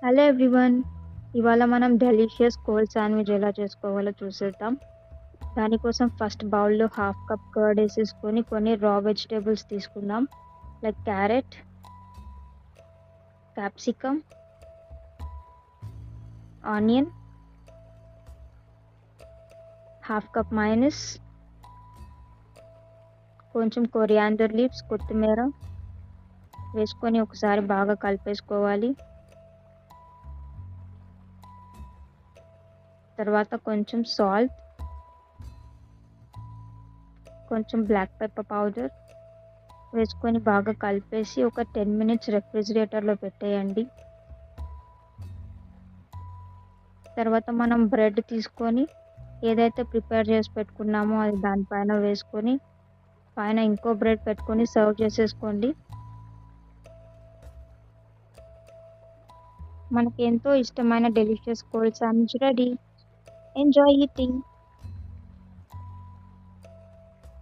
Hello everyone. ఇవాళ మనం delicious cold sandwich ఎలా చేసుకోవాలో చూసేద్దాం. దానికోసం ఫస్ట్ బౌల్‌లో హాఫ్ కప్ కర్డ్ ఏసేసుకొని కొన్ని రా వెజిటబుల్స్ తీసుకుందాం. Like carrot, capsicum, onion, half cup mayonnaise, కొంచెం కొరియాండర్ లీవ్స్, కొత్తిమీర వేసుకొని ఒకసారి బాగా కలిపేసుకోవాలి. తర్వాత కొంచెం సాల్ట్, కొంచెం బ్లాక్ పెప్పర్ పౌడర్ వేసుకొని బాగా కలిపేసి ఒక 10 మినిట్స్ రెఫ్రిజిరేటర్‌లో పెట్టేయండి. తర్వాత మనం బ్రెడ్ తీసుకొని ఏదైతే ప్రిపేర్ చేసి పెట్టుకున్నామో అది దానిపైన వేసుకొని పైన ఇంకో బ్రెడ్ పెట్టుకొని సర్వ్ చేసేసుకోండి. మనకి ఎంతో ఇష్టమైన delicious cold sandwich ready. Enjoy eating.